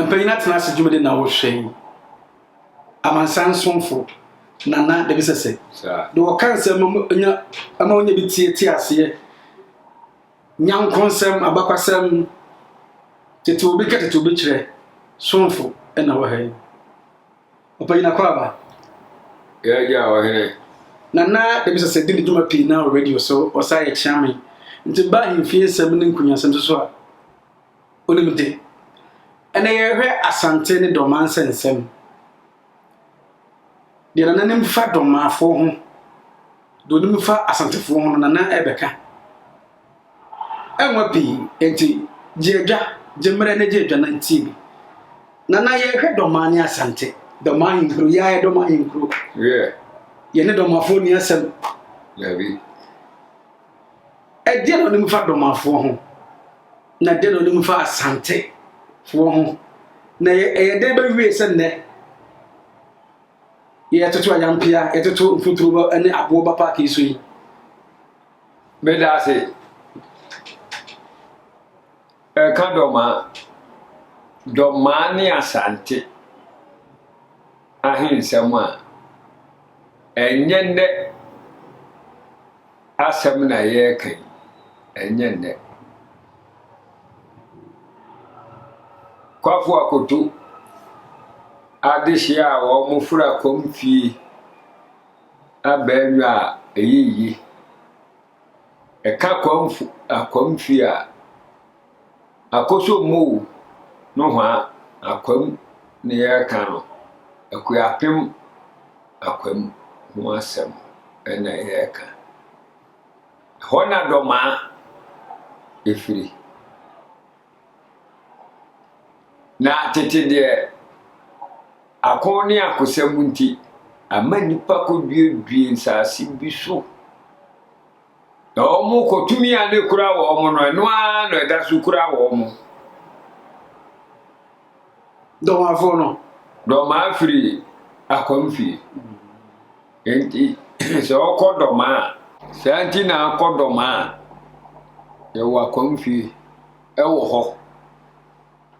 Mpanyina tena se dwumede na wo hwɛn amansan sonfo nana de bisese de wo kansem nya ama wonya bi tie ase nyankonsem abakwasem tete obi ka tete obi kyerɛ sonfo na wo hɛn mpanyina kwa ba ya wo hɛn nana de bisese de dwuma pi na radio so osa ye kyame nti ba himfie sem ne nkunyasem so a onimde ene ye hwɛ asante ne domansensem de nana nim fa domafo ho do nim fa asantefo ho nana ebeka enwa pi enti jeedwa jemre ne jeedwa na ntibi nana ye hwɛ domane asante doman nkro ya ye doman nkro ye ne domafo ni asem ya bi de no nim fa domafo ho na de no nim fa asante fo ho na ye de ba wie se ne ye toto ayampia ye toto mfuturo ane abo ba pa ka iso yi me da se ka doma ni asante ahinsem a enyende asem na ye kan enyende kwafu akoto adehia wo mufura komfie abenwa eyiyi eka akomfie a akoso mu no ha akwam ne ya kano akuapem akwam ho asem ena ya ka hona doma efiri na tete de akoni akosam nti ama nipa ko due nsase bi so na omo kotumi ane kura wo omo no eno a no eda so kura wo omo domafo no doma afiri akomfi enti so okodoma santi na akodoma ye wa akomfi ewo ho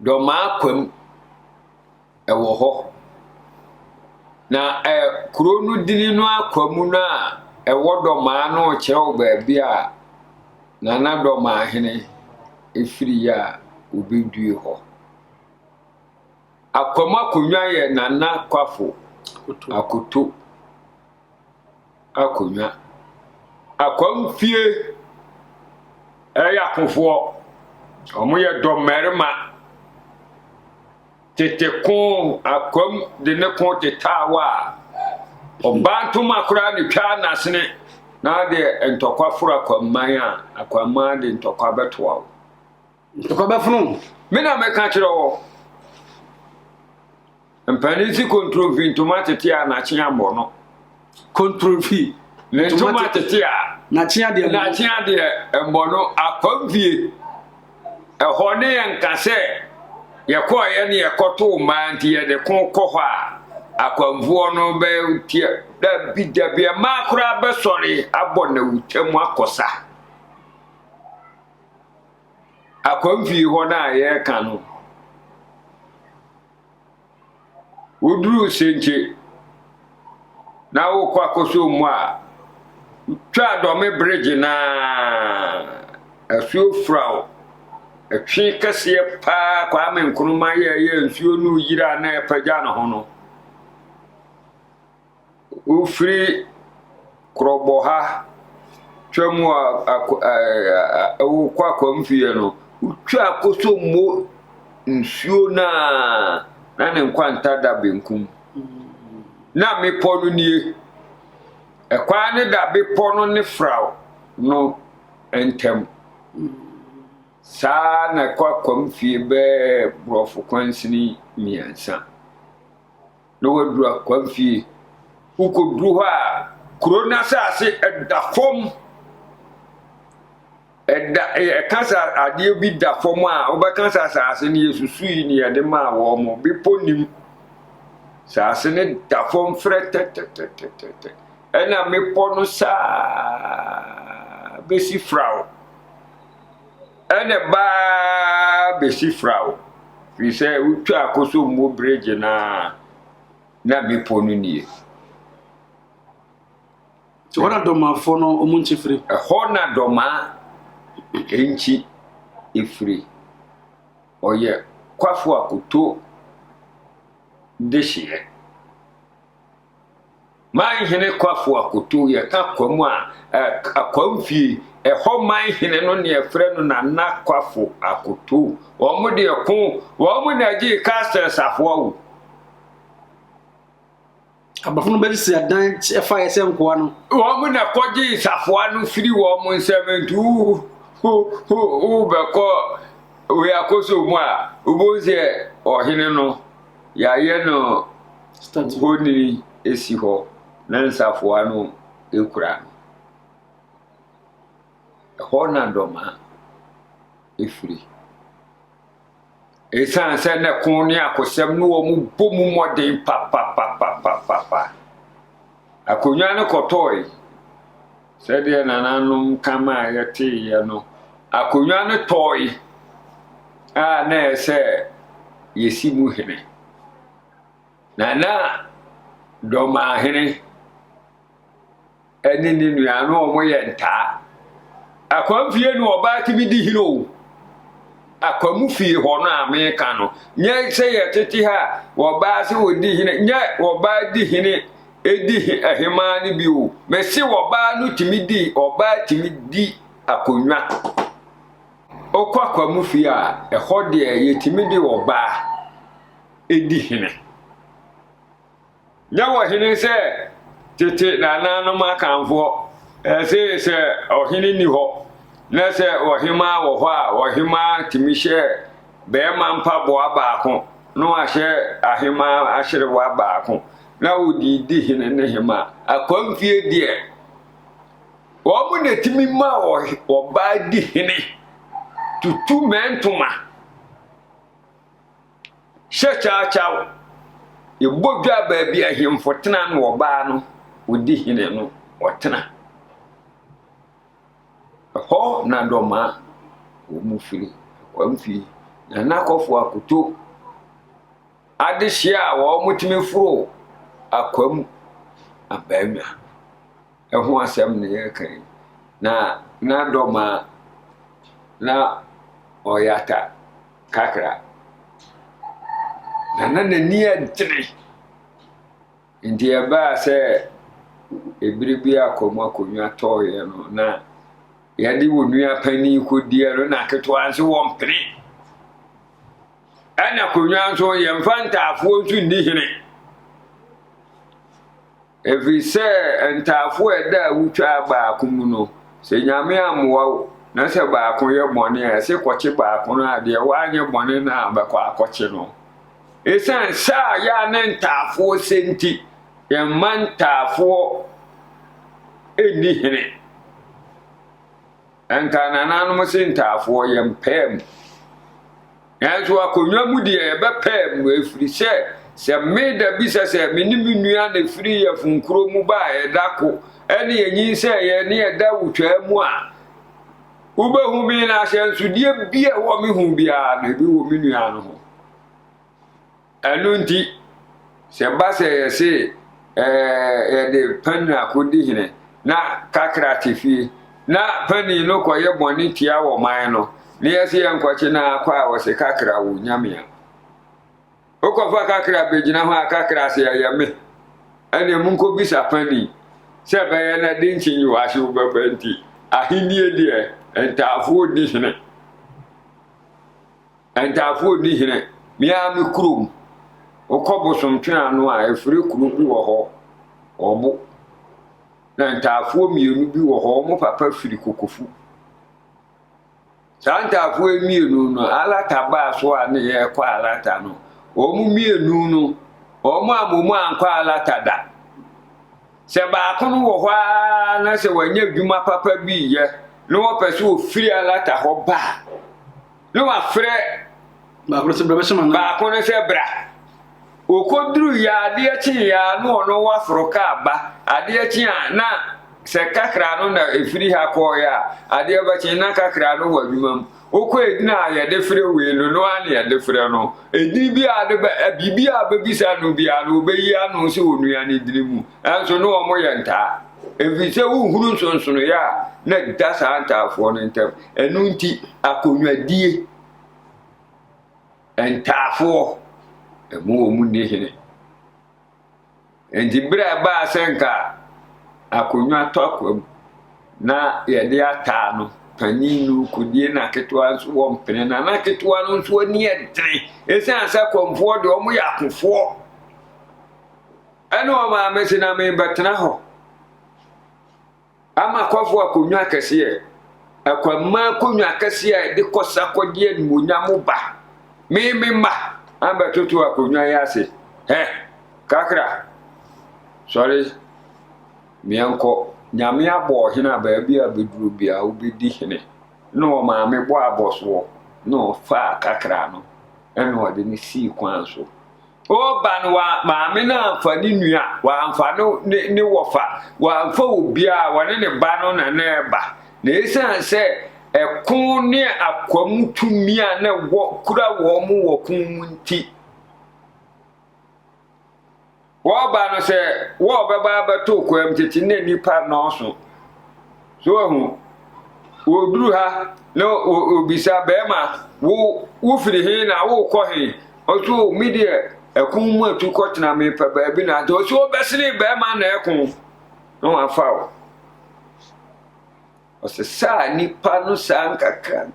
doma akwam ewo ho na kuro no dini no akwamu na ewo doma no kyerɛw ba bia na na doma hene efiri ya obedue ho akwama konwa ye nana kwafo akoto akonwa akwamfie yakofo omo ye domerma tete kon akwam de ne kon tetawa obantu makura ne twa nasene na de entokwafura kwamman akwamma de ntokwa betoa ntokwa befunu me na me ka kire wo mpanisi controvi tomatete a na kyen abono controvi le tomatete a na kyen de embono akwamfie ehone yankase yakọ ya ne yakoto manti ya de konko ha akwamvuo no be tie da bidabia makura be sori abona wutemu akosa akwamvi ho na ye kanu udru senche na wo kwa koso mu a twa do me bridge na asuo frau etwe kase pa kwa me nkruma ye nsuo no yira na epaja na ho no ufri krobo ha twemu kwa komfie no utwa koso mo nsuo na ne nkwanta da benkum na me ponu nie ekwa ne da be ponu ne frau no entem sa na kwa komfie be brofu kwansini miansa no wadru akwamfie ukodru ha krona sase edafom kasa ade bi dafom a obekasa sase ne yesusu yi ne yede ma wo mo bi ponim sase ne dafom fretetetetete ena me ponu sa besi frau ene ba besi frau Fi say utwa akoso mo bridge na bepo no nie. So what adoma for no omunchi free. Ho na doma enchi ifri. Oye kwafo akoto dehye. Man hene kwafo akoto ye ka kwamu akwamfie ho man hene no ne efre no na kwafo akoto omo de ko omo na gi castle safo wo Abafunu be si adan efa yese nkoa no omo na koji safo no firi wo mo 72 hu be ko we akoso mu a oboze ohene no ya ye no stand honi esi ho na nsafo ano ekura ho na doma ifiri esan se ne kun ni akosem no wo mu bomu modern pa akonya ne kotoi se de nananum kama yete ye no akonya ne toy na se yesi mu hene na doma hene eni ni nua no omo ye nta akwamfie no oba timi di hino akwamu fie ho no ameka no nye se ye tete ha oba se odi hine nye oba di hine edi ahema ni bi o me se oba no timi di oba timi di akonwa okwa akwamu fie a eho de ye timi di oba edi hine nyawo hine se tete na no makanfo se ohine ni ho na se ohima wo ho a ohima timishe be mampa bo abaako no ahye ahima ahyere wo abaako na odidi hine ne hima akwamfie die wo mu na timi ma oba di hine tutu mentuma chachachaw ibodwa baabi ahimfo tena no oba no odi hine no otena ho na doma wo mu firi kwamfie na nakofo akoto adehia wo mutimi furo akwam abamwa eho asem ne yekan na doma na oyata kakra na nia ntene ndiye ba se ebiribi akomu akonwa toye no na yadi wonua pani kodie no na ketwa nso wompene ana konwa nso yemfanta afo nso ndi hene evi se ntafo eda wutwa ba akumu no se nyame amwa na se ba akon ye bone a se koche ba akon ade wanye bone na abakwa akoche no esan sa ya ne ntafo senti yemantafo edi hene enta nananum sentafo yempem yanso akonwa mu de ebepem efiri se meda bisa se menimi nua na firi ya funkuro mu ba edako ene yenyin se ye ne eda wutwa mu a ubehu mi na hyansudie bia wo mi hu bia na bi wo mi nua no ho anunti se ba se se de panna kodi hine na kakra tifi na pani no koye boni tia wo man no ne yesi yankwache na akwa wo se kakra wo nyamia okofa kakra begina ho akakra se yame ene munko bisa pani se be ye na dinchi yi wa shi ubabanti ahindie die entafu di hine mia mi kurum okobosom twa no a efiri kuru bi wo ho obo na ntaafo mienu bi wo ho mo papa firi kokofu santaafo mienu no alata ba so a ne ye kwa alata no o mu mienu no o mu amomu ankwa alata da se ba kono wo ho na se wanya dwuma papa bi ye no wo pese o firi alata ho ba no wa frɛ ba ko se bra be man ba kono se bra okodru ya ade achi ya no no wafroka ba ade achi na se kakra no na efiri ha ko ya ade ba chi na kakra no wa dwumam okọ edina ya defre we no ane ya defre no edi bi ade ba bibi a ba bisa no bia no obeyi anu se onua ne dirimu anso no omo ye nta efise wo huru nsonsono ya na dasa antafo no ntam enu nti akonwadie entafo emu omu ne hene enti bra ba senka akonwa tokwam na yede ata no paninu kudie na ketwa nso wo mpene na ketwa no nso ani edre esan sa komfo de omo yakofo eno ma mesi na me betena ho ama kwafo akonwa kese akwama konwa kese de kosa kodie nmunyamo ba me ma ambatoto akonwa yase kakra sorry mianko nyame abo hina ba bia beduru bia obedi hene no ma me bo aboso no fa kakra no eno de ni si kwan so o ba no wa ma me na amfani nua wa amfani ni wofa wa amfa obia wa ne ba no na na ba na esan se ekun ni akwamtumi a na wo kura wo mu wo kun nti wo ba no se wo beba ba to kwam titi ne nipa no so hu wo duru ha no obisa be ma wo firi he na wo ko he o to media ekun mu atu ko tena me pa ba bi na do so besiri be ma na ekun no afa o se sa nipa no sa nkaka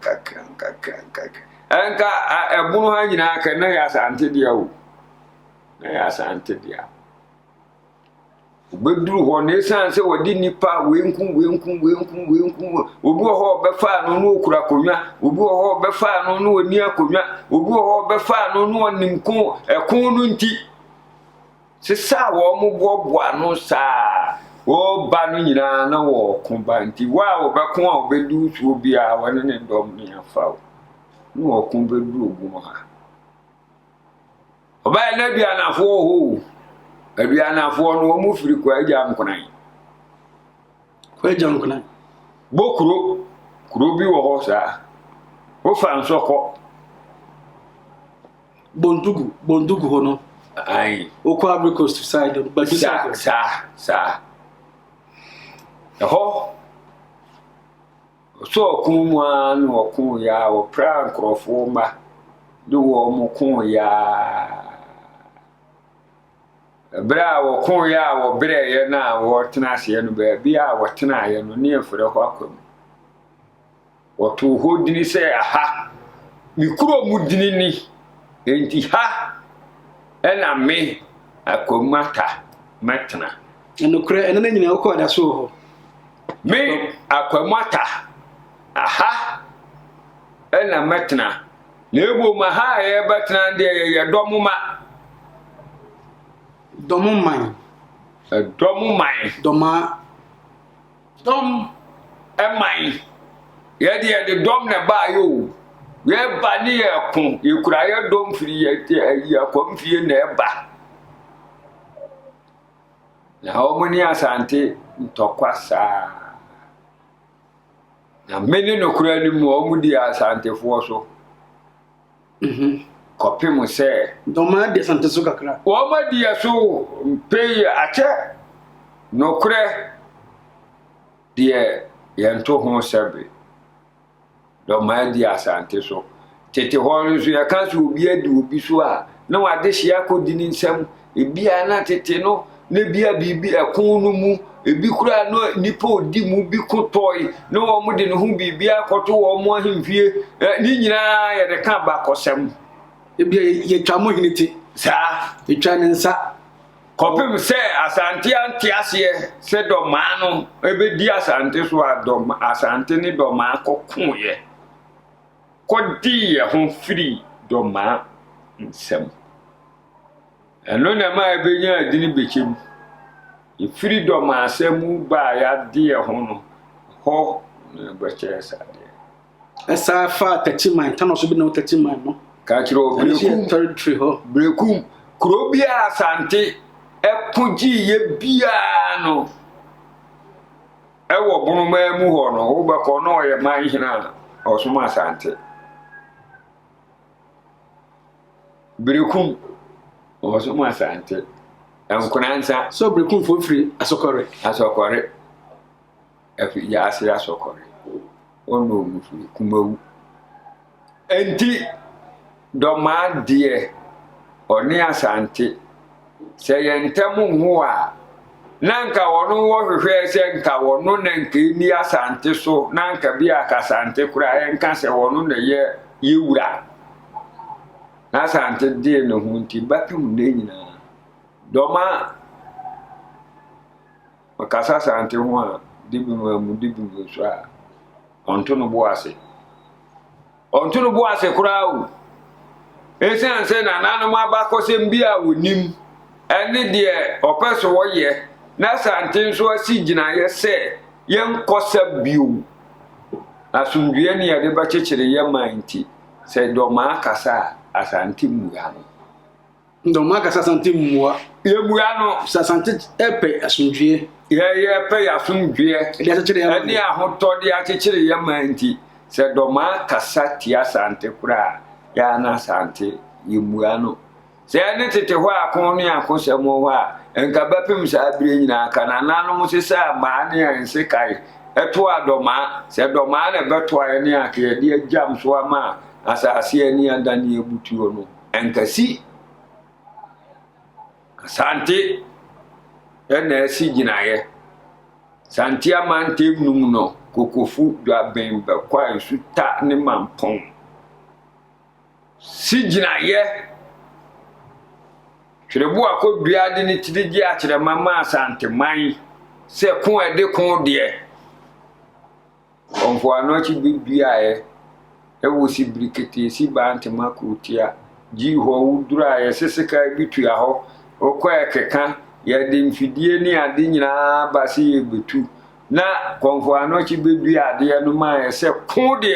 anka ebunu ha nyina ka na ya sante dia o na ya sante dia bedru ho ne sanse wodi nipa wenku obi ho befa no no okura konwa obi ho befa no no oni akonwa obi ho befa no no onimko ekon no nti sisa wo mo boboa no sa wo ba no nyina na wo konba nti wa wo bekon a obedu su obi a wone ne ndom ne afa no wo kon bedu ogu mo ha oba na bia na fo ho aduana fo no mu firi kwa agya nkonan bokuro bi wo ho sa wo fa nsoko bondugu ho no ai o kwa Ivory Coast side but sa ho so kunwa no kun ya wo pra nkrofo ma do wo mu kun ya bra wo kon ya wo bre ye na wo tena ase no ba bia wo tena ye no ne efre ho akwam wo to ho dini se aha mi kuro mu dini ni enti ha ena me akomata metna eno kure eno na nyina wo ko da so ho me akomata aha ena metna lebo ma ha ye betna de ye domuma dom emai ye dom na ba yo ye ba ni ye kun ye kura ye dom firi ye akom fie na e ba na omuni asante ntokwasa na meni no kura ni mu omudi asante fo so kopi mu se doma de sante so kakra o ma di so pay ache no kure die yento ho sebe doma di asante so tete ho nso ya kanso obi adi obi so a na wade hia ko di ni nsam ebia na tete no na bia bibi ekon no mu ebi kura no nipa odi mu bi kotoi na wo mu de no hu bibia koto wo mu ahemfie ni nyina ye de ka ba kosem ebia ye twamo hiniti sa etwa ne nsa kopim se asante antiase se do ma no ebedi asante so adom asante ni do ma kokun ye kodi ye ho firi do ma nsem eno na ma ebenya adini bekem e firi do ma asemu ba ya de ye ho no ho na beche sa de esa fa tachiman tanoso bi na tachiman no ka kiro territory ho brekum krobia asante epuji ye bia no ewo bunuma mu ho no wo be ko no ye man hina osuma asante Brekum osuma asante enkunansa so Brekum for free asokore efi ya ase asokore ono mu free kumawu enti doma die oni asante se yentemu ho a nanka wono wo hwehwe se nka wono nanka ni asante so nanka bi akasante kura enka se wono na ye yewura na asante die no hunti batum ne nyina doma makasa asante ho a dibimu so a onto no boase kura o ese anse na nanu abakosem bia wonim ene de opeso wo ye na sante nso asigina ye se yenkosa biu asundue ne ye de ba chechire ye manti se do ma kasa asante muya no ndo ma kasa asante muwa ye muya no asante epe asundue ye pe asundue de chechire ye ene ahoto de chechire ye manti se do ma kasa ti asante kura ya na asante ye muya no se ene tete ho akon ne akosemo ho a enka bapem sa abire nyina kana nanom se sa ma ne anse kai eto adoma se doma na beto ene aka de agam so ama asase ani adane ebutuo no enka si asante ene asi ginaye santi amante num no kokofu do abembe kwa nsu ta ne mampon si ginaye Kirebu akodua de ni tidigi akire mama asante man se kon ede kon de onfo anochi bibia e wo si brikete si ba antema kotia ji ho wudura ye seseka bitua ho okwa ekeka ye de mfidie ni ade nyina ba se ye betu na konfo anochi bibia de no ma se kon de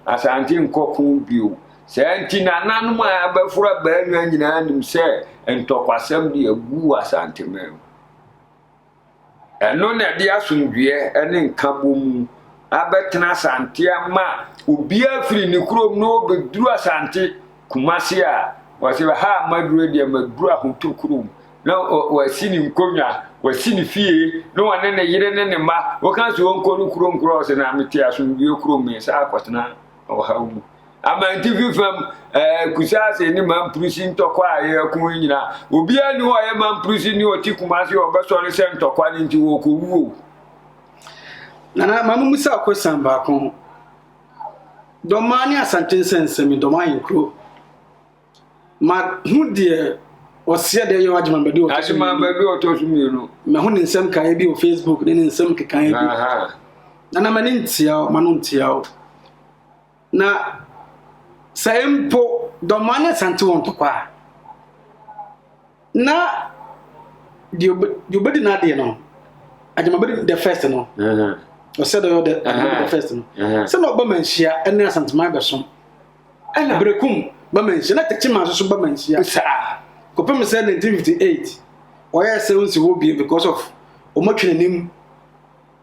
asante nkokon bio se antina nanu ma abafura ba nwa nyina nim se entokwasem de agu asante mem eno na de asundue ene nkabom abetena asante ama obi afiri ni krom no beduru asante kumase a wase ha maduro de maduru ahoto krom na wasini nkonya wasini fie no wane ne yire ne ma wokanso wonkonu krom cross na meti asundue krom me sa akwatena o hawu amanti fifam kusase ni mamprusi ntokwa ye ku nyina obi ani ho ye mamprusi ni oti kumase obeso ne se ntokwa ni nti wo ko wuo nana mamu musa question ba ko domani asante sensemi domani kro ma hudie osia de yo ajima bedi otosu mienu ma hu nsem kan bi o Facebook ne nsem kan bi nana manintia manuntia na Saimpo domani asante won tokwa na diobedi na de no ajima bedi the first no o said the first no se no ba manhia ene asante man beso ena Brekum ba manhia na techima so ba manhia sa kopem se 1958 oya se unsi wo bi because of omotwenenim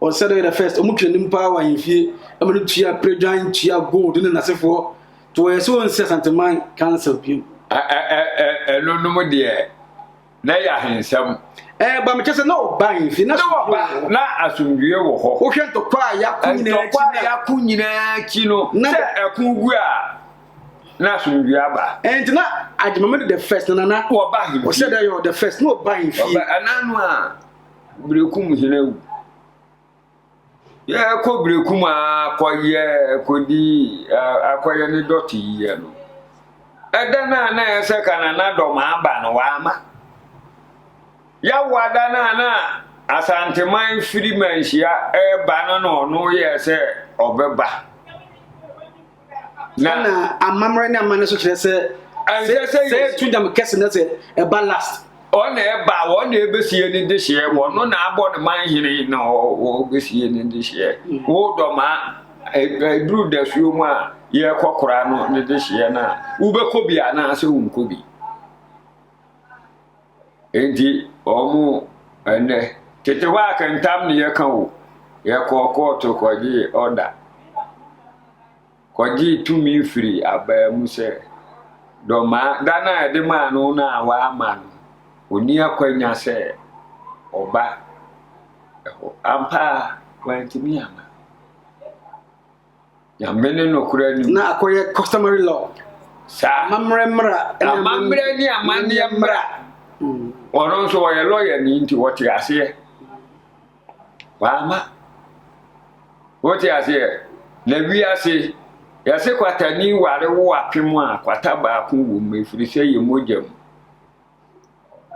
o said the first omotwenenim power infie amanu tua prejuan tua gold ne nasefo to yeso unsi asante man cancel bi no no de na ya hensam ba me chese no ba infie na na asundue wo ho o hwe ntokwa ya kunyina chi no se ekungu a na asundue aba and na ajimame the first na wo ba hin o said that you the first no ba infie ananu a Brekum hinewu ya ko Brekum akoye kodi akoye ni doti ye no eda na ese kana na do ma aba no wa ama ya wada na asante man firi manhia ba no ye se obeba na amamre ni amane so kire se tundam kese na se e ba last ona e ba wona ebesie ni de hye wono na abo de man hiri na o besie ni de hye wo do ma duru da suo mu a ye kokora no ni de hye na wo be kobi ana se wo nkobi enti omu ene tete wa kan tam ne ye kan wo ye kokko to kwaji order kwaji tumi free abamu se do ma dana de ma no na wa ma no oni akwanya se oba ampa wantimi ama ya mene no kura ni na akoye customary law sa mamremra amamre ni amani amra ono so ye lawyer ni nti wote ase wama wote ase na wi ase ya se kwatani ware wo apem a kwata ba ko wo mefiri se ye mogam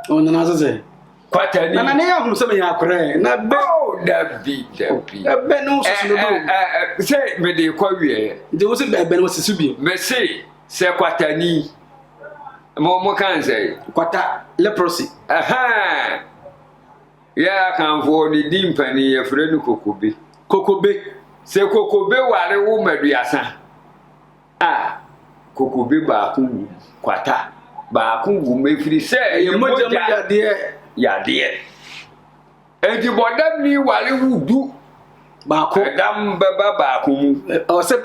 ona na zeze kwatani na ne ya hunu se me ya akore na be dabi be no so do se me de kwa wie de wo se be no se bi me se kwatani mo kan say kwata leprosy aha ya kan fo ni dimpani ya frenu kokobe se kokobe ware wo maduasa kokobe ba ku kwata ba ku wu mefiri se ye moja ya de enti bodam ni ware wudu ba ko dam baba ba ku mu o se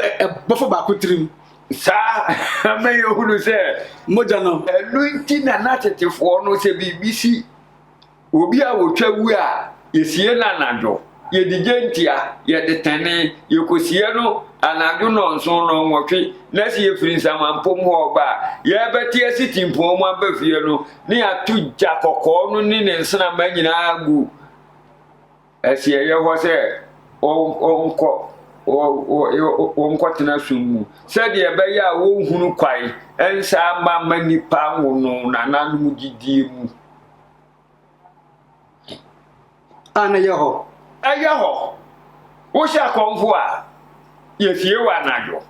bofo ba ku trim sa me yo hunu se moja no nti na natetefo no se bibisi obi a wotwa wu a yesie na najo ye digentia ye detene ye kosie no anadwo no nso no nwotwe na se ye firi samampom ho ba ye beti asitimpom mo abafie no ne atu ja kokko no ni ne nsena ma nyina agu esie ye ho se onko tena sumu said ye be ya wo hunu kwai ensa ma nipa wono na nanu gidie mu ana yeho wo sha konfo a ye fie wa najo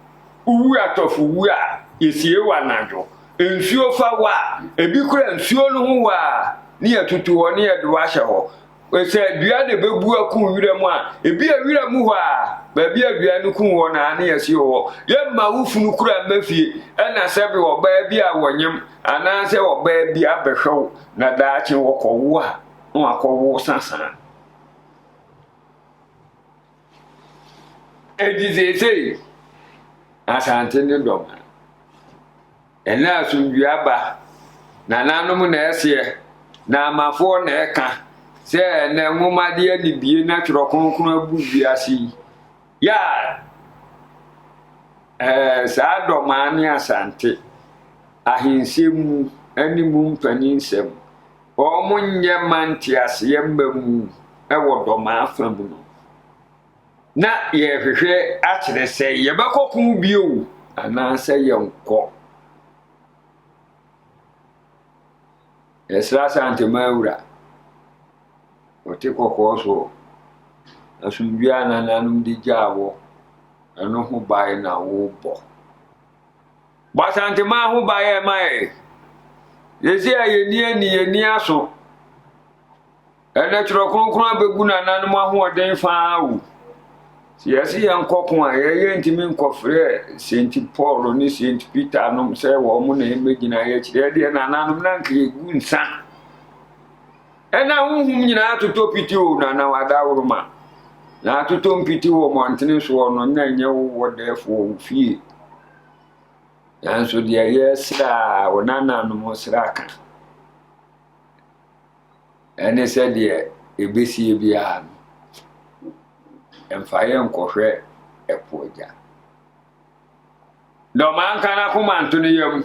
uwu atofu wu a ye fie wa najo ensuo fa wa ebi kura ensuo no hu wa ni atutu ho ni edo wa hye ho se dua de bebu akun wira mu a ebi awira mu ho a ba bi adua no kun ho na na yesi ho ye ma wufunu kura mafie na sebe oba bi a wonyem ana se oba bi abehwew na daache wokowo a no akowo sansan edizeze asante ne doma ena asundua ba na nanom na ese na amafo na eka se na nwomade ani bie na tworo kronkron abu biasi ya sa doma ne asante ahinsem animu mpaninsem o munye mantias yembamu ewo doma afamu no na ye hwehwe a kire se ye bakokun bio ana se ye nko esra sante maura ote kokko so asundua na nanum di jawo eno ho bai na wo bo basante ma ho bai mai yesi ye ni aso ene tro kronkron abegu na nanum ahoden faawu yesi yankokon a ye ntimi nkofre Saint Paul ni Saint Peter no se wo mu na emegina ye kire de na nanum na nke egu nsa ena hunhum nyina atoto piti o na wadawruma na atoto mpiti wo montene so no na nya wo defo fie yanso de ye sra wonana no mo sra ka ene se de ebesi bia emfaye nkohwe epoja do man kana kuma antuni yam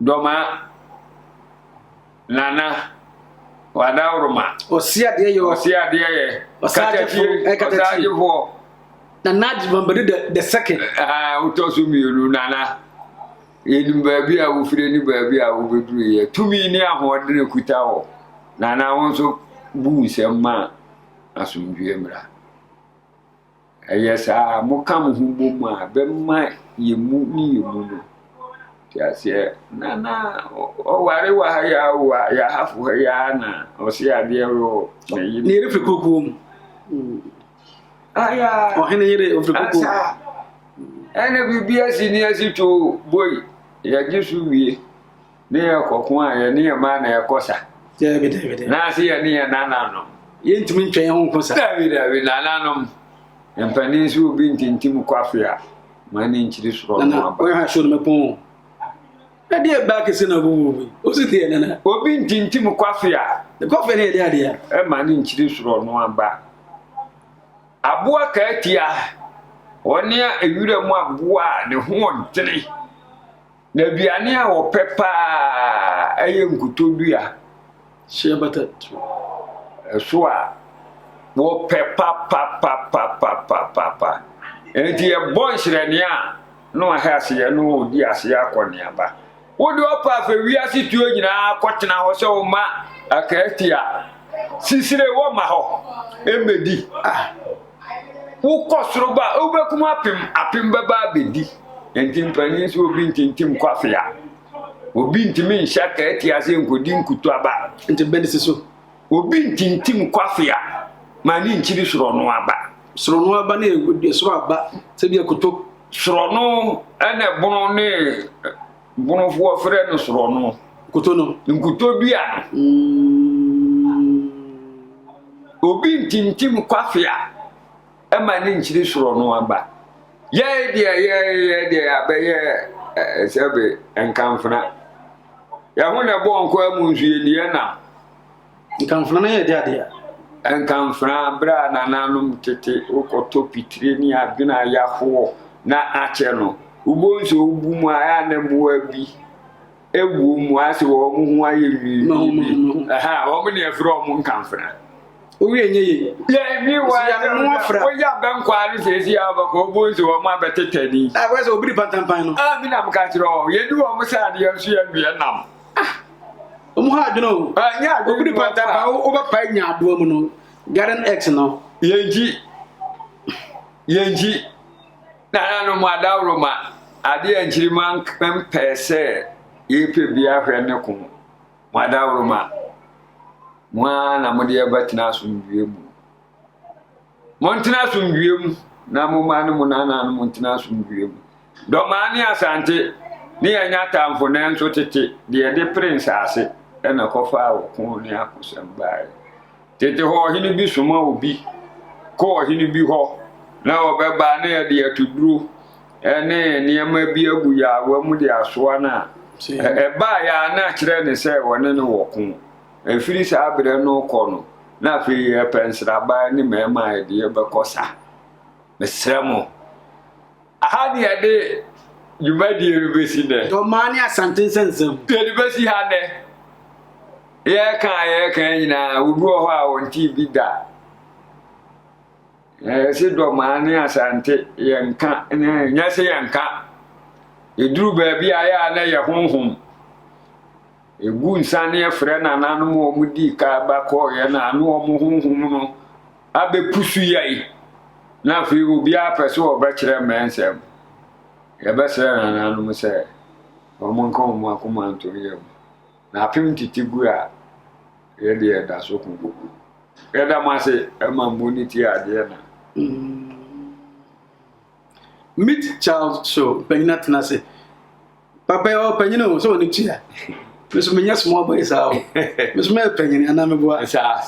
do ma nana wadawruma osia de ye katafi fo na naji bambade the second utosu mielu nana enim baabi a wo fire ni baabi a wo beduru ye tumi ni ahodene kutawo nana wonso bu nsema asumdue mra ayesa mokam humbo mu a bemma yemu ni yemu no tiase nana o ware wa ya hafu ya na o si ade ro ni refi kokum aya o hene yire ofri kokum ene bibia sini asito boy ya gisu wie ne yakokon a ya ne ma na yakosa David na si ya ne nana no yɛntumi ntwɛn ho nkosa David nananom mpanin so obi ntintim kwafia ma ne nkyiri soro no na aba wo ha show no mepon na de ba kese na bubu o si de na obi ntintim kwafia the coffee na de ade ya ma ne nkyiri soro no aba aboa ka atia one a ewura mu aboa ne ho odene na biane a wo pepa aye nkutodua share butter so a wo pepa pa enti e bon hyerene a no ha ase ye no odi ase akone aba wo de opa fa wiase tuo nyina akotena ho se wo ma akatia sisire wo ma ho emedi wo kosoro ba obekum apim baba bedi enti mpani so obi ntintim kwafia obi ntimi nhya akatia se nkodi nkutu aba enti bendisi so obi ntintim kwafia ma ni nkyiri soro no aba na soro aba se bi akoto soro no ene bono ne bono fo frɛ no soro no koto no nkuto dua obi ntintim kwafia ma ni nkyiri soro no aba ye de abeye sebe enkamfuna ya ho na bo nko amu nsuye nie na nkamfuna na ye de ade ya enkamfuna bra na nanum tete okoto pitire ni adwena ya ho na ache no ubonso ubumu aya na muwa bi ewu mu ase wo mu ho aye wi aha wo mu ne afro mu nkamfuna owi enye ye mi wa ya mu afra o ya ban kwa ni sesi aba ko bonso wo ma betetani wese obiri pantampan no mi na mka kiro ye du wo mu sa de yansu ya Vietnam omu ha adwono nya obiri pantampan o ba pa nya ado mu no Garden X no yenji na no mu adawro ma ade anchiri man pese yepe bia hwe ne ko mu adawro ma mwa na mo de batina asumdue mu montina asumdue mu na mo ma no mu na no montina asumdue mu do ma ni asante ni anya tamfo na nso tete de prince ase na kofa ko ni akosam bae tete ho hini bi suma obi ko hini bi ho na obeba na ye de atuduro ene niam bi agu ya wa mu de asoa na ba ya na kire ne se wone ne wo ko efiri sa abre no ko no na fe ye pensra ba ni mema ye de be kosa mesremo aha de ade yubadi erubesi de do mani asante sensem erubesi ha de ye kan nyina obi ho a wonti bi da se do mani asante yenka nya se yenka eduru ba bi aya na ye honhom egu nsane efre na nanu mo mudi ka ba ko ye na anu o mo honhom no abe pusu yai na fi obi apese oba kire mensem ye ba se na nanu mo se o mo nko mo akoma ntoriye na apim titigu a ye de da so kun gugu ye da ma se e ma moniti ade na Meet Charles Show penina tenase papa o penina so ni tia meso menya small boys awo meso me penina na me boa sa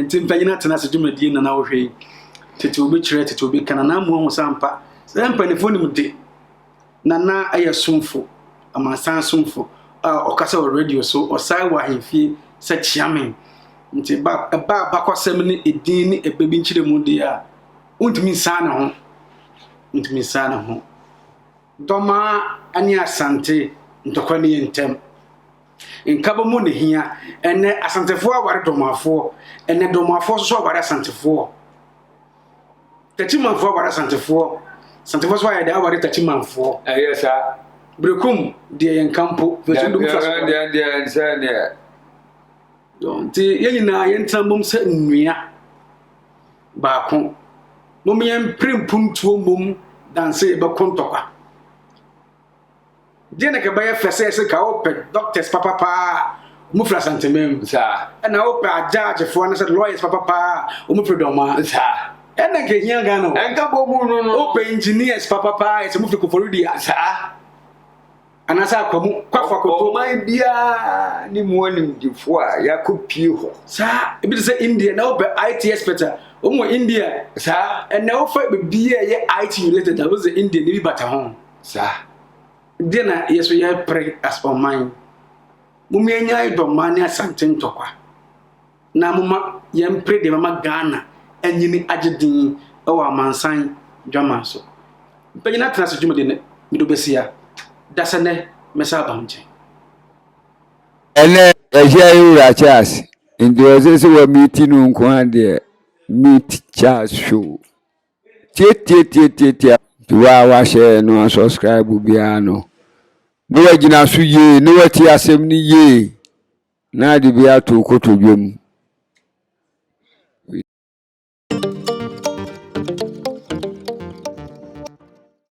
tim penina tenase dwumadi na na wo hwe tete obi kire tete obi kana na mu ho sampa sem penifo ni mde na aye somfo amansan somfo okasa o radio so osai wa hemfie se chiamen nti ba kwasem ni edin ni ebebi nkire mu de a untimi sana ho doma ani asante ntokwa ni ntem nkaba mu ne hia ene asantefo aware domafo ene domafo so aware asantefo tachimanfo aware asantefo so ayede aware tachimanfo ayesa brekum de yenkampo fesudum faso de nsane nti yenyina yentambom se nnua baako momien primpuntuo mom danse be kontokwa dene ke baye fese ka open doctors papa mufra santemem sa na open judge fo na se lawyers papa mufra doma sa ena ke hianga no enka bo mu no open engineers papa se mufra ko forudia sa anasa kwamu kwafa koto man bia ni mu anim difo a yakopie ho sa ebi say India na obe IT expert omo India sa and na ofa be bia ye IT related that was the India ni bata ho sa de na yeso ye pray as on mine mummy anya do mani asante ntokwa na muma ye pray de mama Ghana anyini agedin e wa mansan dwama so mpanyina tena so dwuma de ne do besia dasane mesa bamje ene ehia yura Charles ndio sisi wa meeting nko ade meet Charles show tie wa share no subscribe bia no no wagina so ye no wati asem ni ye na de bia to kotodwam